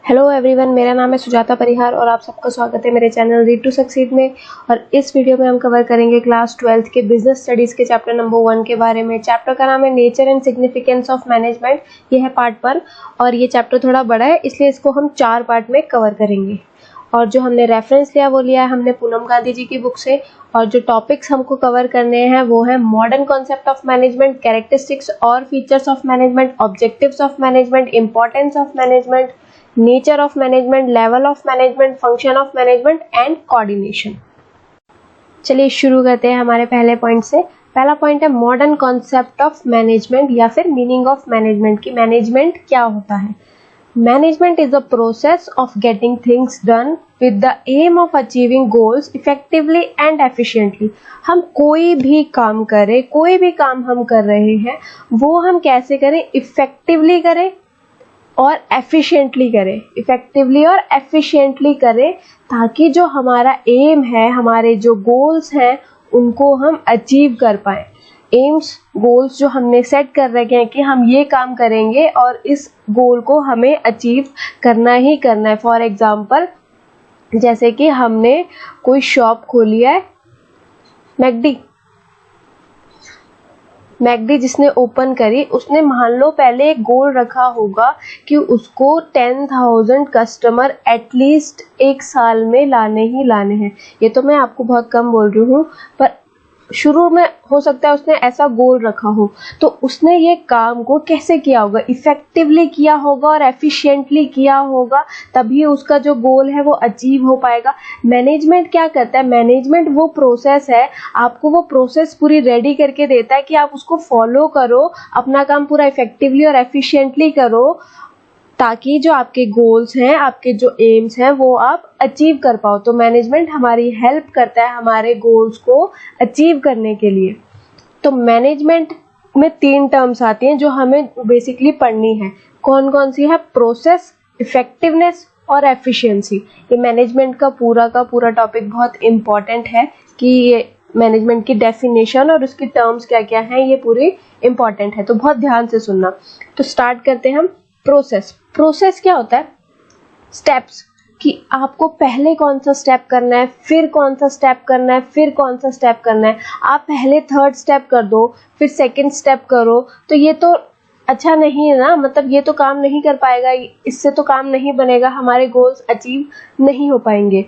Hello everyone, मेरा नाम है सुजाता परिहार और आप सबका स्वागत है मेरे चैनल रीड टू सक्सीड में। और इस वीडियो में हम कवर करेंगे क्लास 12th के बिजनेस स्टडीज़ के चैप्टर नंबर 1 के बारे में। चैप्टर का नाम है nature and significance of management. ये है पार्ट 1 और ये चैप्टर थोड़ा बड़ा है, इसलिए इसको हम 4 पार्ट में कवर करेंगे। और जो हमने रेफरेंस लिया वो लिया है हमने पूनम गांधी जी की बुक से। और जो टॉपिक्स हमको कवर करने हैं वो है modern concept of management, characteristics और features of management, objectives of management, importance of management, nature of management, level of management, function of management and coordination. चलिए शुरू करते हैं हमारे पहले पॉइंट से। पहला पॉइंट है मॉडर्न कॉन्सेप्ट ऑफ मैनेजमेंट या फिर मीनिंग ऑफ मैनेजमेंट की मैनेजमेंट क्या होता है। Management is a process of getting things done with the aim of achieving goals effectively and efficiently. हम कोई भी काम करें, कोई भी काम हम कर रहे हैं वो हम कैसे करें, इफेक्टिवली करें और एफिशिएंटली करें, इफेक्टिवली और एफिशिएंटली करें, ताकि जो हमारा एम है, हमारे जो गोल्स हैं उनको हम अचीव कर पाएं। एम्स गोल्स जो हमने सेट कर रखे हैं कि हम ये काम करेंगे और इस गोल को हमें अचीव करना ही करना है। फॉर एग्जांपल जैसे कि हमने कोई शॉप खोली है, मैकडी जिसने ओपन करी, उसने मान लो पहले एक गोल रखा होगा कि उसको 10,000 कस्टमर एटलीस्ट एक साल में लाने ही लाने हैं। ये तो मैं आपको बहुत कम बोल रही हूँ, पर शुरू में हो सकता है उसने ऐसा गोल रखा हो। तो उसने ये काम को कैसे किया होगा, इफेक्टिवली किया होगा और एफिशिएंटली किया होगा, तभी उसका जो गोल है वो अचीव हो पाएगा। मैनेजमेंट क्या करता है, मैनेजमेंट वो प्रोसेस है, आपको वो प्रोसेस पूरी रेडी करके देता है कि आप उसको फॉलो करो, अपना काम पूरा इफेक्टिवली और एफिशिएंटली करो, ताकि जो आपके गोल्स हैं, आपके जो एम्स हैं वो आप अचीव कर पाओ। तो मैनेजमेंट हमारी हेल्प करता है हमारे गोल्स को अचीव करने के लिए। तो मैनेजमेंट में 3 टर्म्स आती हैं जो हमें बेसिकली पढ़नी है। कौन कौन सी है, प्रोसेस, इफेक्टिवनेस और एफिशिएंसी। ये मैनेजमेंट का पूरा टॉपिक बहुत इंपॉर्टेंट है कि ये मैनेजमेंट की डेफिनेशन और उसकी टर्म्स क्या क्या हैं, ये पूरी इंपॉर्टेंट है, तो बहुत ध्यान से सुनना। तो स्टार्ट करते हैं हम। प्रोसेस क्या होता है, स्टेप्स, कि आपको पहले कौन सा स्टेप करना है, फिर कौन सा स्टेप करना है, फिर कौन सा स्टेप करना है। आप पहले 3rd स्टेप कर दो, फिर 2nd स्टेप करो, तो ये तो अच्छा नहीं है ना। मतलब ये तो काम नहीं कर पाएगा, इससे तो काम नहीं बनेगा, हमारे गोल्स अचीव नहीं हो पाएंगे।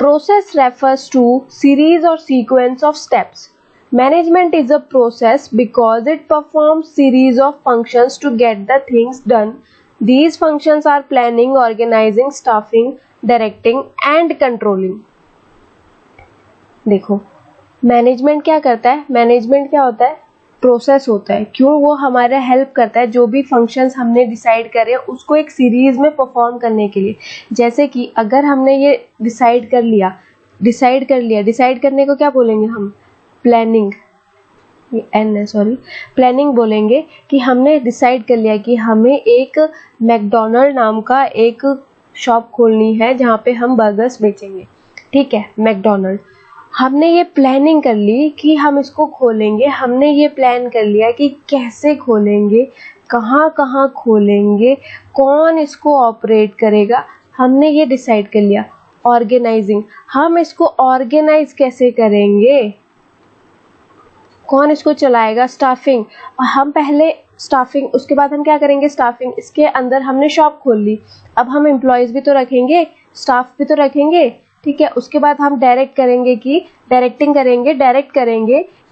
प्रोसेस रेफर्स टू सीरीज और sequence of steps. Management is a process because it performs series of functions to get the things done. These functions are planning, organizing, staffing, directing and controlling. देखो management क्या करता है, management क्या होता है, process होता है। क्यों, वो हमारा हेल्प करता है जो भी फंक्शंस हमने डिसाइड करे उसको एक सीरीज में परफॉर्म करने के लिए। जैसे कि अगर हमने ये डिसाइड करने को क्या बोलेंगे हम, प्लानिंग, प्लानिंग बोलेंगे कि हमने डिसाइड कर लिया कि हमें एक मैकडॉनल्ड नाम का एक शॉप खोलनी है जहाँ पे हम बर्गर्स बेचेंगे। ठीक है, मैकडॉनल्ड। हमने ये प्लानिंग कर ली कि हम इसको खोलेंगे, हमने ये प्लान कर लिया कि कैसे खोलेंगे, कहाँ कहाँ खोलेंगे, कौन इसको ऑपरेट करेगा, हमने ये डिसाइड कर लिया। ऑर्गेनाइजिंग, हम इसको ऑर्गेनाइज कैसे करेंगे, कौन इसको चलाएगा। स्टाफिंग, हम पहले स्टाफिंग, उसके बाद हम क्या करेंगे, स्टाफिंग। इसके अंदर हमने शॉप खोल ली, अब हम एम्प्लॉयज भी तो रखेंगे, स्टाफ भी तो रखेंगे। ठीक है, उसके बाद हम डायरेक्ट करेंगे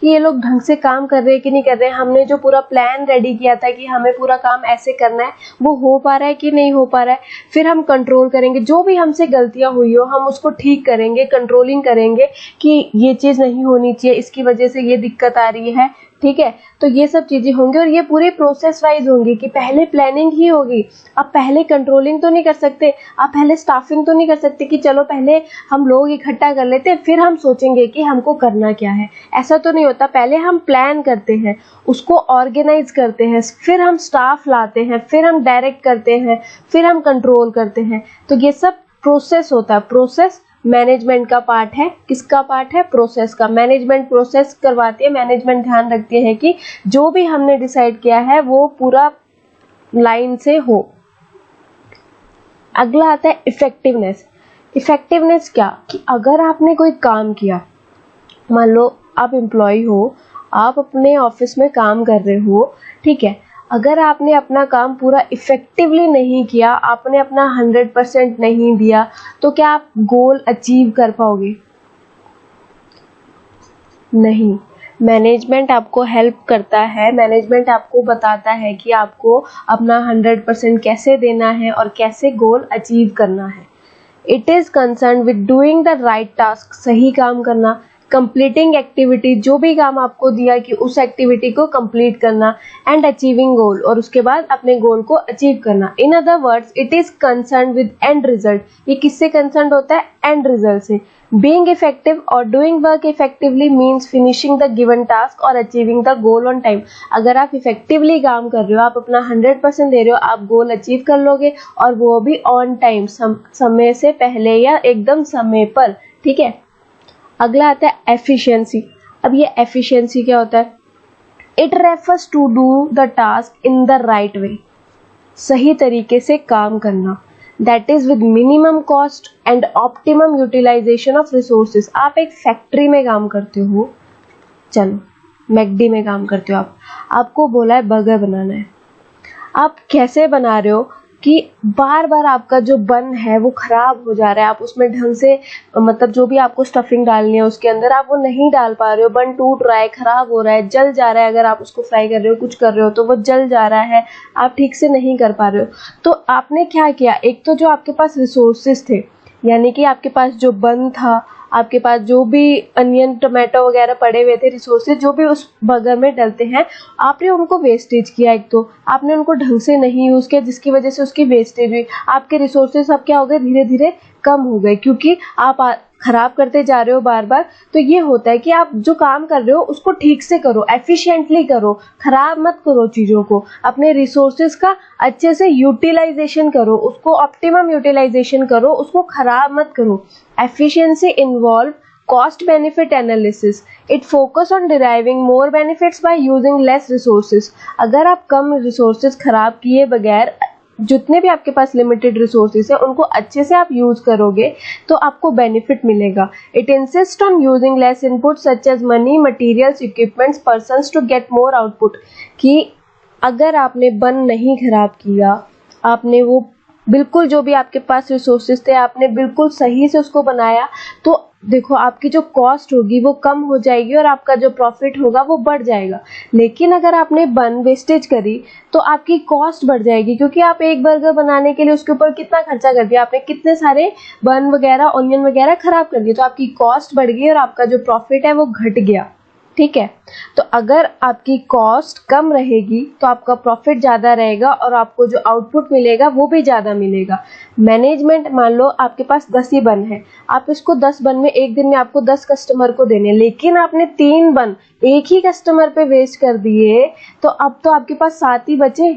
कि ये लोग ढंग से काम कर रहे हैं कि नहीं कर रहे हैं। हमने जो पूरा प्लान रेडी किया था कि हमें पूरा काम ऐसे करना है, वो हो पा रहा है कि नहीं हो पा रहा है। फिर हम कंट्रोल करेंगे, जो भी हमसे गलतियां हुई हो हम उसको ठीक करेंगे, कंट्रोलिंग करेंगे कि ये चीज़ नहीं होनी चाहिए, इसकी वजह से ये दिक्कत आ रही है। ठीक है, तो ये सब चीजें होंगी और ये पूरी प्रोसेस वाइज होंगी कि पहले प्लानिंग ही होगी। आप पहले कंट्रोलिंग तो नहीं कर सकते, आप पहले स्टाफिंग तो नहीं कर सकते कि चलो पहले हम लोग इकट्ठा कर लेते हैं फिर हम सोचेंगे कि हमको करना क्या है। ऐसा तो नहीं होता, पहले हम प्लान करते हैं, उसको ऑर्गेनाइज करते हैं, फिर हम स्टाफ लाते हैं, फिर हम डायरेक्ट करते हैं, फिर हम कंट्रोल करते हैं। तो ये सब प्रोसेस होता है। प्रोसेस मैनेजमेंट का पार्ट है। किसका पार्ट है, प्रोसेस का। मैनेजमेंट प्रोसेस करवाती है, मैनेजमेंट ध्यान रखती है कि जो भी हमने डिसाइड किया है वो पूरा लाइन से हो। अगला आता है इफेक्टिवनेस। इफेक्टिवनेस क्या, कि अगर आपने कोई काम किया, मान लो आप एम्प्लॉय हो, आप अपने ऑफिस में काम कर रहे हो, ठीक है, अगर आपने अपना काम पूरा इफेक्टिवली नहीं किया, आपने अपना 100% नहीं दिया, तो क्या आप गोल अचीव कर पाओगे? नहीं। मैनेजमेंट आपको हेल्प करता है, मैनेजमेंट आपको बताता है कि आपको अपना 100% कैसे देना है और कैसे गोल अचीव करना है। It is concern with doing the right task, सही काम करना, कंप्लीटिंग एक्टिविटी, जो भी काम आपको दिया कि उस एक्टिविटी को कंप्लीट करना, एंड अचीविंग गोल, और उसके बाद अपने गोल को अचीव करना। In other words it is concern with end result. ये किससे कंसर्न होता है? एंड रिजल्ट से। बीइंग इफेक्टिव और doing work effectively means finishing the given task और achieving the goal on time. अगर आप इफेक्टिवली काम कर रहे हो, आप अपना 100% दे रहे हो, आप गोल अचीव कर लोगे, और वो भी ऑन टाइम, समय से पहले या एकदम समय पर, ठीक है। अगला आता है एफिशिएंसी। अब ये एफिशिएंसी क्या होता है? It refers to do the task in the right way, सही तरीके से काम करना, that is with minimum cost and optimum utilisation of resources. आप एक फैक्ट्री में काम करते हो, चलो मैकडी में काम करते हो, आपको बोला है बर्गर बनाना है, आप कैसे बना रहे हो कि बार बार आपका जो बन है वो खराब हो जा रहा है, आप उसमें ढंग से, मतलब जो भी आपको स्टफिंग डालनी है उसके अंदर आप वो नहीं डाल पा रहे हो, बन टूट रहा है, खराब हो रहा है, जल जा रहा है, अगर आप उसको फ्राई कर रहे हो, कुछ कर रहे हो तो वो जल जा रहा है, आप ठीक से नहीं कर पा रहे हो। तो आपने क्या किया, एक तो जो आपके पास रिसोर्सेज थे, यानी कि आपके पास जो बन था, आपके पास जो भी अनियन टमाटो वगैरह पड़े हुए थे, रिसोर्सेज जो भी उस बर्गर में डलते हैं, आपने उनको वेस्टेज किया। एक तो आपने उनको ढंग से नहीं यूज़ किया, जिसकी वजह से उसकी वेस्टेज हुई। आपके रिसोर्सेज अब क्या हो गए, धीरे धीरे कम हो गए, क्योंकि आप खराब करते जा रहे हो बार बार। तो ये होता है कि आप जो काम कर रहे हो उसको ठीक से करो, एफिशिएंटली करो, खराब मत करो चीज़ों को, अपने रिसोर्सेज का अच्छे से यूटिलाइजेशन करो, उसको ऑप्टिमम यूटिलाइजेशन करो, उसको खराब मत करो। Efficiency involve cost benefit analysis. It focus on deriving more benefits by using less resources. अगर आप कम resources खराब किए बगैर, जितने भी आपके पास लिमिटेड रिसोर्सेज है उनको अच्छे से आप यूज करोगे तो आपको बेनिफिट मिलेगा। It insist on using less input such as money, materials, equipments, persons to get more output. कि अगर आपने बन नहीं खराब किया, आपने वो बिल्कुल जो भी आपके पास रिसोर्सेज थे आपने बिल्कुल सही से उसको बनाया, तो देखो आपकी जो कॉस्ट होगी वो कम हो जाएगी और आपका जो प्रॉफिट होगा वो बढ़ जाएगा। लेकिन अगर आपने बन वेस्टेज करी तो आपकी कॉस्ट बढ़ जाएगी, क्योंकि आप एक बर्गर बनाने के लिए उसके ऊपर कितना खर्चा कर दिया, आपने कितने सारे बन वगैरह, ऑनियन वगैरह खराब कर दिए, तो आपकी कॉस्ट बढ़ गई और आपका जो प्रॉफिट है वो घट गया। ठीक है, तो अगर आपकी कॉस्ट कम रहेगी तो आपका प्रॉफिट ज़्यादा रहेगा और आपको जो आउटपुट मिलेगा वो भी ज़्यादा मिलेगा। मैनेजमेंट, मान लो आपके पास 10 ही बन है, आप इसको 10 बन में एक दिन में आपको 10 कस्टमर को देने, लेकिन आपने 3 बन एक ही कस्टमर पे वेस्ट कर दिए, तो अब तो आपके पास 7 ही बचे।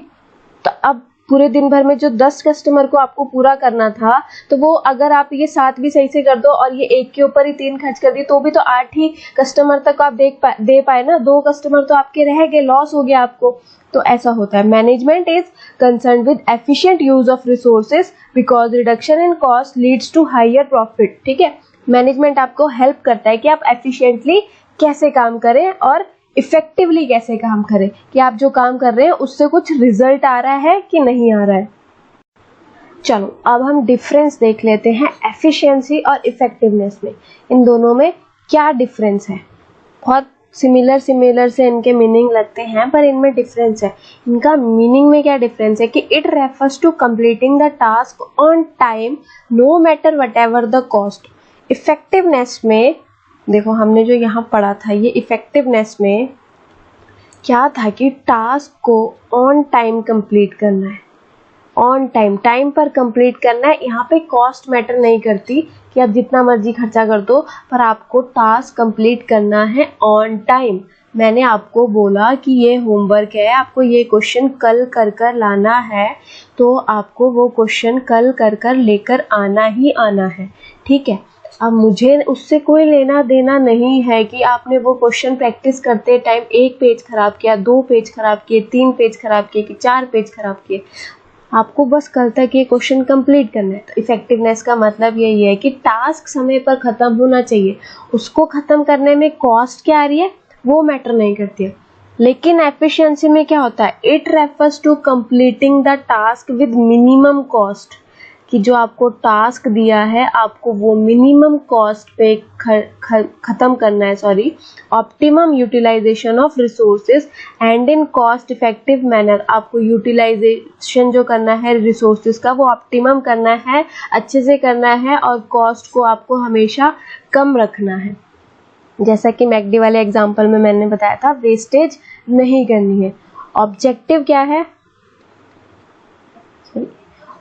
तो अब पूरे दिन भर में जो 10 कस्टमर को आपको पूरा करना था, तो वो अगर आप ये 7 भी सही से कर दो और ये एक के ऊपर ही 3 खर्च कर दिए, तो भी तो 8 ही कस्टमर तक आप दे पाए ना। 2 कस्टमर तो आपके रह गए, लॉस हो गया आपको। तो ऐसा होता है। Management is concern with efficient use of resources because reduction in cost leads to higher profit. ठीक है, मैनेजमेंट आपको हेल्प करता है कि आप एफिशिएंटली कैसे काम करें और इफेक्टिवली कैसे काम करें, कि आप जो काम कर रहे हैं उससे कुछ रिजल्ट आ रहा है कि नहीं आ रहा है। चलो अब हम डिफरेंस देख लेते हैं एफिशिएंसी और इफेक्टिवनेस में। इन दोनों में क्या डिफरेंस है? बहुत सिमिलर से इनके मीनिंग लगते हैं, पर इनमें डिफरेंस है। इनका मीनिंग में क्या डिफरेंस है कि it refers to completing the task on time no matter what ever the cost. Effectiveness में देखो, हमने जो यहाँ पढ़ा था, ये इफेक्टिवनेस में क्या था कि टास्क को ऑन टाइम कंप्लीट करना है, ऑन टाइम पर कंप्लीट करना है। यहाँ पे कॉस्ट मैटर नहीं करती कि आप जितना मर्जी खर्चा कर दो, पर आपको टास्क कंप्लीट करना है ऑन टाइम। मैंने आपको बोला कि ये होमवर्क है, आपको ये क्वेश्चन कल कर लाना है, तो आपको वो क्वेश्चन कल कर लेकर आना ही आना है। ठीक है, अब मुझे उससे कोई लेना देना नहीं है कि आपने वो क्वेश्चन प्रैक्टिस करते टाइम 1 पेज खराब किया, 2 पेज खराब किए, 3 पेज खराब किए कि 4 पेज खराब किए। आपको बस कल तक ये क्वेश्चन कंप्लीट करना है। तो इफेक्टिवनेस का मतलब यही है कि टास्क समय पर खत्म होना चाहिए, उसको खत्म करने में कॉस्ट क्या आ रही है वो मैटर नहीं करती है। लेकिन एफिशिएंसी में क्या होता है, it refers to completing the task with minimum cost, कि जो आपको टास्क दिया है आपको वो मिनिमम कॉस्ट पे खत्म करना है, optimum utilisation of resources and in cost effective manner. आपको यूटिलाइजेशन जो करना है रिसोर्सेज का वो ऑप्टिमम करना है, अच्छे से करना है, और कॉस्ट को आपको हमेशा कम रखना है। जैसा कि मैकडी वाले एग्जाम्पल में मैंने बताया था, वेस्टेज नहीं करनी है। ऑब्जेक्टिव क्या है,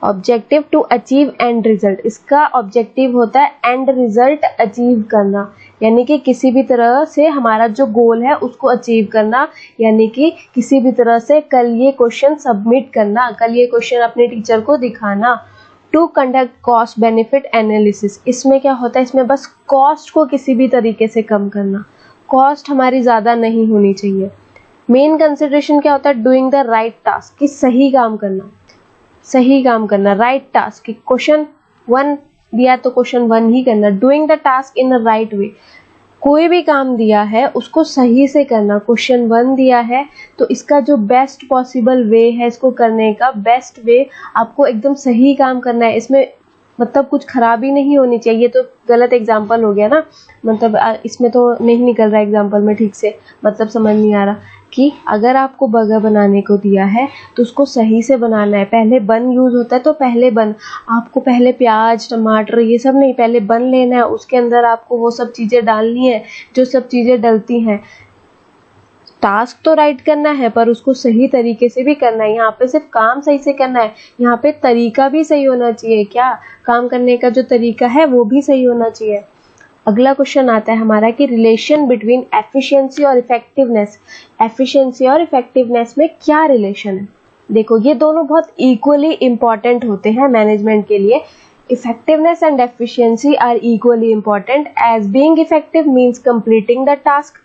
objective to achieve end result. इसका ऑब्जेक्टिव होता है एंड रिजल्ट अचीव करना, यानी कि किसी भी तरह से हमारा जो गोल है उसको अचीव करना, यानी कि किसी भी तरह से कल ये क्वेश्चन सबमिट करना, कल ये क्वेश्चन अपने टीचर को दिखाना। To conduct cost benefit analysis, इसमें क्या होता है, इसमें बस कॉस्ट को किसी भी तरीके से कम करना, कॉस्ट हमारी ज़्यादा नहीं होनी चाहिए। मेन कंसिडरेशन क्या होता है, डूइंग द राइट टास्क, कि सही काम करना, सही काम करना, राइट टास्क। कि क्वेश्चन 1 दिया तो क्वेश्चन 1 ही करना, doing the task in the right वे, कोई भी काम दिया है उसको सही से करना। क्वेश्चन 1 दिया है तो इसका जो बेस्ट पॉसिबल वे है इसको करने का, बेस्ट वे आपको एकदम सही काम करना है, इसमें मतलब कुछ खराबी नहीं होनी चाहिए। ये तो गलत एग्जाम्पल हो गया ना, मतलब इसमें तो नहीं निकल रहा एग्जाम्पल में ठीक से, मतलब समझ नहीं आ रहा कि अगर आपको बर्गर बनाने को दिया है तो उसको सही से बनाना है। पहले बन यूज होता है तो पहले बन, आपको पहले प्याज टमाटर ये सब नहीं, पहले बन लेना है, उसके अंदर आपको वो सब चीज़ें डालनी है जो सब चीज़ें डलती हैं। टास्क तो राइट करना है पर उसको सही तरीके से भी करना है। यहाँ पे सिर्फ काम सही से करना है, यहाँ पे तरीका भी सही होना चाहिए, क्या काम करने का जो तरीका है वो भी सही होना चाहिए। अगला क्वेश्चन आता है हमारा कि रिलेशन बिटवीन एफिशिएंसी और इफेक्टिवनेस। एफिशिएंसी और इफेक्टिवनेस में क्या रिलेशन है, देखो ये दोनों बहुत इक्वली इंपॉर्टेंट होते हैं मैनेजमेंट के लिए। Effectiveness and efficiency are equally important as being effective means completing the task.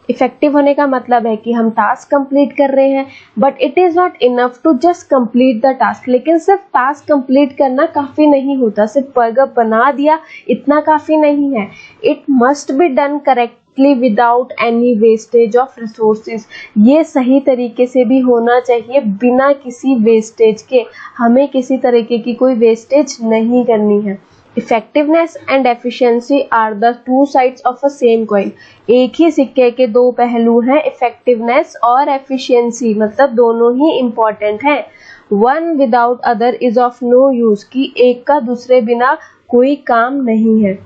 Effective होने का मतलब है कि हम टास्क कंप्लीट कर रहे हैं, but it is not enough to just complete the task. लेकिन सिर्फ टास्क कंप्लीट करना काफ़ी नहीं होता, सिर्फ बर्गर बना दिया इतना काफ़ी नहीं है। It must be done correctly without any wastage of resources. ये सही तरीके से भी होना चाहिए बिना किसी वेस्टेज के, हमें किसी तरीके की कोई वेस्टेज नहीं करनी है। Effectiveness and efficiency are the two sides of a same coin. एक ही सिक्के के दो पहलू हैं, इफेक्टिवनेस और एफिशिएंसी, मतलब दोनों ही इम्पॉर्टेंट हैं। One without other is of no use, कि एक का दूसरे बिना कोई काम नहीं है।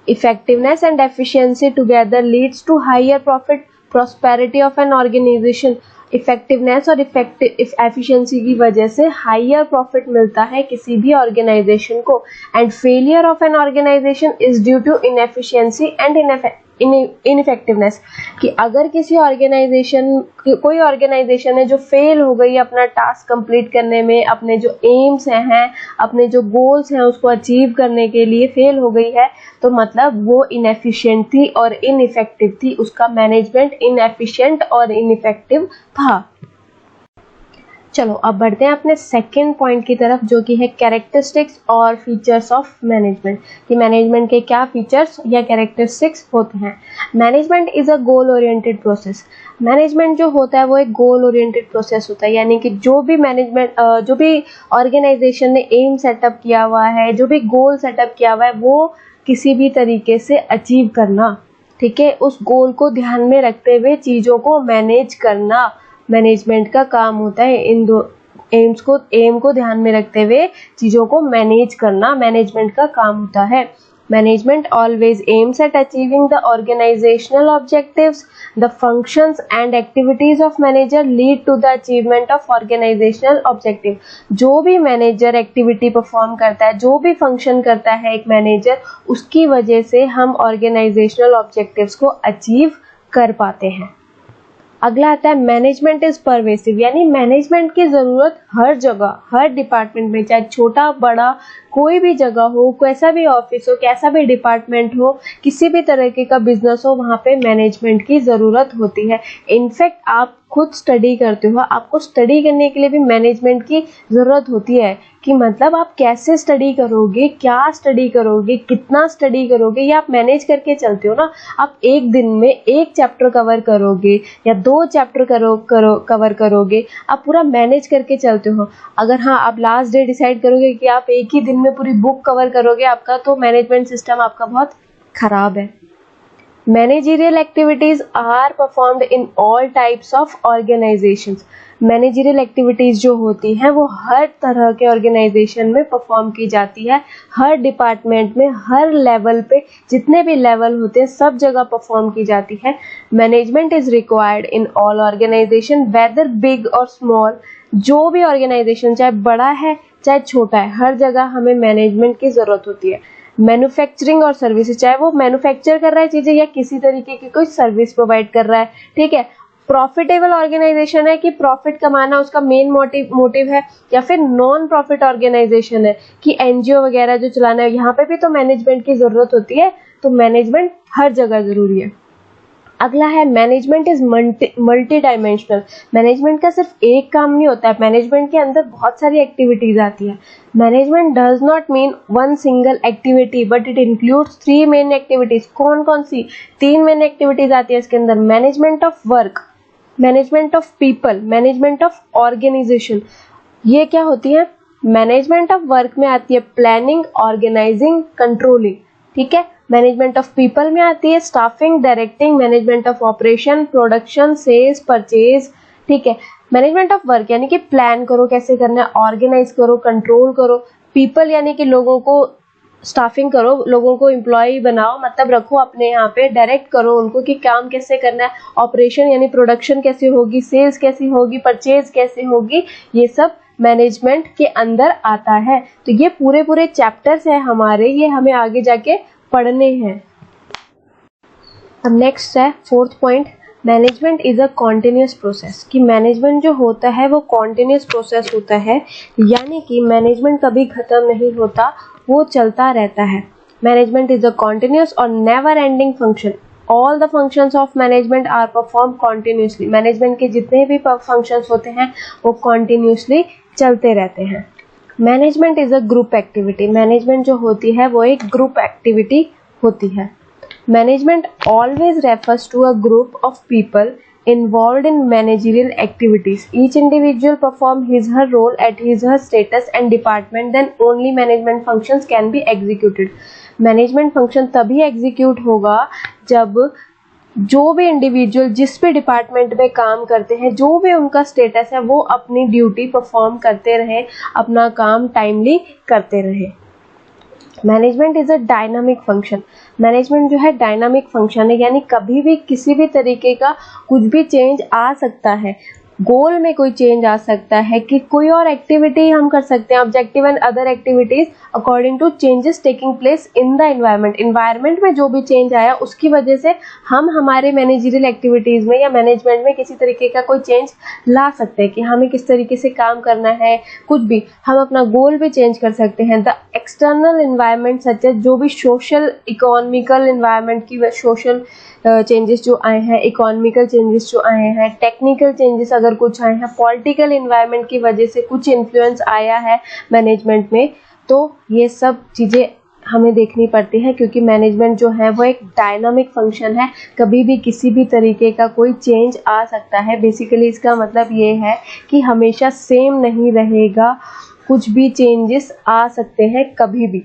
Effectiveness and efficiency together leads to higher profit prosperity of an organisation. Effectiveness और एफिशिएंसी की वजह से हायर प्रॉफिट मिलता है किसी भी ऑर्गेनाइजेशन को, and failure of an organisation is due to inefficiency and ineffectiveness. कि अगर किसी ऑर्गेनाइजेशन, कोई ऑर्गेनाइजेशन है जो फेल हो गई अपना टास्क कंप्लीट करने में, अपने जो एम्स हैं, अपने जो गोल्स हैं उसको अचीव करने के लिए फेल हो गई है, तो मतलब वो इनएफिशिएंट थी और इनइफेक्टिव थी, उसका मैनेजमेंट इनएफिशिएंट और इनइफेक्टिव था। चलो अब बढ़ते हैं अपने सेकंड पॉइंट की तरफ, जो कि है कैरेक्टरिस्टिक्स और फीचर्स ऑफ मैनेजमेंट। कि मैनेजमेंट के क्या फीचर्स या कैरेक्टरिस्टिक्स होते हैं। Management is a goal oriented process. Management जो होता है वो एक गोल ओरिएंटेड प्रोसेस होता है, यानी कि जो भी मैनेजमेंट जो भी ऑर्गेनाइजेशन ने एम सेटअप किया हुआ है, जो भी गोल सेटअप किया हुआ है, वो किसी भी तरीके से अचीव करना, ठीक है, उस गोल को ध्यान में रखते हुए चीज़ों को मैनेज करना मैनेजमेंट का काम होता है। इन दो एम को ध्यान में रखते हुए चीज़ों को मैनेज करना मैनेजमेंट का काम होता है। Management always aims at achieving the organisational objectives. The functions and activities of manager lead to the achievement of organisational objective. जो भी मैनेजर एक्टिविटी परफॉर्म करता है, जो भी फंक्शन करता है एक मैनेजर, उसकी वजह से हम ऑर्गेनाइजेशनल ऑब्जेक्टिव्स को अचीव कर पाते हैं। अगला आता है मैनेजमेंट इज परवेसिव, यानी मैनेजमेंट की ज़रूरत हर जगह, हर डिपार्टमेंट में, चाहे छोटा बड़ा कोई भी जगह हो, कैसा भी ऑफिस हो, कैसा भी डिपार्टमेंट हो, किसी भी तरीके का बिजनेस हो, वहाँ पे मैनेजमेंट की ज़रूरत होती है। इनफैक्ट आप खुद स्टडी करते हो, आपको स्टडी करने के लिए भी मैनेजमेंट की ज़रूरत होती है कि मतलब आप कैसे स्टडी करोगे, क्या स्टडी करोगे, कितना स्टडी करोगे, ये आप मैनेज करके चलते हो ना। आप एक दिन में एक चैप्टर कवर करोगे या 2 चैप्टर कवर करोगे, आप पूरा मैनेज करके चलते हो। अगर हाँ आप लास्ट डे डिसाइड करोगे कि आप एक ही दिन में पूरी बुक कवर करोगे, आपका तो मैनेजमेंट सिस्टम आपका बहुत खराब है। Managerial activities are performed in all types of organizations. Managerial activities जो होती हैं वो हर तरह के ऑर्गेनाइजेशन में परफॉर्म की जाती है, हर डिपार्टमेंट में, हर लेवल पे, जितने भी लेवल होते हैं सब जगह परफॉर्म की जाती है। Management is required in all organisation whether big or small. जो भी ऑर्गेनाइजेशन चाहे बड़ा है चाहे छोटा है, हर जगह हमें मैनेजमेंट की ज़रूरत होती है। मैन्युफैक्चरिंग और सर्विसेज, चाहे वो मैन्युफैक्चर कर रहा है चीज़ें या किसी तरीके की कोई सर्विस प्रोवाइड कर रहा है, ठीक है। प्रॉफिटेबल ऑर्गेनाइजेशन है कि प्रॉफिट कमाना उसका मेन मोटिव है, या फिर नॉन प्रॉफिट ऑर्गेनाइजेशन है कि एनजीओ वगैरह जो चलाना है, यहाँ पे भी तो मैनेजमेंट की ज़रूरत होती है। तो मैनेजमेंट हर जगह ज़रूरी है। अगला है management is multi dimensional. Management का सिर्फ एक काम नहीं होता है, मैनेजमेंट के अंदर बहुत सारी एक्टिविटीज आती है। Management does not mean one single activity but it includes 3 main activities. कौन कौन सी 3 मेन एक्टिविटीज आती है इसके अंदर? Management of work, management of people, management of organisation. ये क्या होती है? मैनेजमेंट ऑफ वर्क में आती है प्लानिंग, ऑर्गेनाइजिंग, कंट्रोलिंग, ठीक है। मैनेजमेंट ऑफ पीपल में आती है staffing, directing, management of operation, production, sales, purchase, ठीक है। मैनेजमेंट ऑफ वर्क यानी कि प्लान करो कैसे करना है, ऑर्गेनाइज करो, कंट्रोल करो। पीपल यानी कि लोगों को स्टाफिंग करो, लोगों को एम्प्लॉय बनाओ, मतलब रखो अपने यहाँ पे, डायरेक्ट करो उनको कि काम कैसे करना है। ऑपरेशन यानी प्रोडक्शन कैसे होगी, सेल्स कैसी होगी, परचेज कैसे होगी, ये सब मैनेजमेंट के अंदर आता है। तो ये पूरे चैप्टर्स हैं हमारे, ये हमें आगे जाके पढ़ने हैं। अब नेक्स्ट है 4th point, management is a continuous process. कि मैनेजमेंट जो होता है वो कॉन्टिन्यूस प्रोसेस होता है, यानी कि मैनेजमेंट कभी खत्म नहीं होता, वो चलता रहता है। मैनेजमेंट इज अ कॉन्टिन्यूस और never ending function. All the functions of management are perform continuously. Management के जितने भी फंक्शंस होते हैं वो कॉन्टिन्यूसली चलते रहते हैं। Management is a group activity. Management जो होती है वो एक ग्रुप एक्टिविटी होती है। Management always refers to a group of people involved in managerial activities. Each individual perform his her role at his her status and department, then only management functions can be executed. Management function तभी execute होगा जब जो भी individual जिस भी department में काम करते हैं, जो भी उनका स्टेटस है, वो अपनी ड्यूटी परफॉर्म करते रहें, अपना काम टाइमली करते रहें। Management is a dynamic function. Management जो है डायनामिक फंक्शन है, यानी कभी भी किसी भी तरीके का कुछ भी चेंज आ सकता है। गोल में कोई चेंज आ सकता है कि कोई और एक्टिविटी हम कर सकते हैं, objective and other activities according to changes taking place in the environment. Environment में जो भी चेंज आया उसकी वजह से हम हमारे मैनेजरियल एक्टिविटीज में या मैनेजमेंट में किसी तरीके का कोई चेंज ला सकते हैं कि हमें किस तरीके से काम करना है, कुछ भी हम अपना गोल भी चेंज कर सकते हैं। The external environment such as जो भी सोशल इकोनॉमिकल एनवायरनमेंट की सोशल चेंजेस जो आए हैं, इकोनॉमिकल चेंजेस जो आए हैं, टेक्निकल चेंजेस अगर कुछ आए हैं, पॉलिटिकल एनवायरनमेंट की वजह से कुछ इन्फ्लुएंस आया है मैनेजमेंट में, तो ये सब चीज़ें हमें देखनी पड़ती है क्योंकि मैनेजमेंट जो है वो एक डायनामिक फंक्शन है। कभी भी किसी भी तरीके का कोई चेंज आ सकता है। बेसिकली इसका मतलब ये है कि हमेशा सेम नहीं रहेगा, कुछ भी चेंजेस आ सकते हैं कभी भी।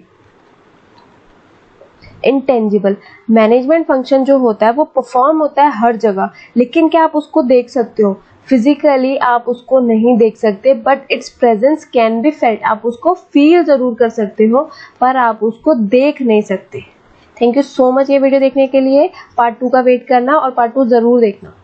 इंटेंजिबल मैनेजमेंट फंक्शन जो होता है वो परफॉर्म होता है हर जगह, लेकिन क्या आप उसको देख सकते हो? फिजिकली आप उसको नहीं देख सकते, but it's presence can be felt. आप उसको फील जरूर कर सकते हो पर आप उसको देख नहीं सकते। थैंक यू सो मच ये वीडियो देखने के लिए। पार्ट 2 का वेट करना और पार्ट 2 जरूर देखना।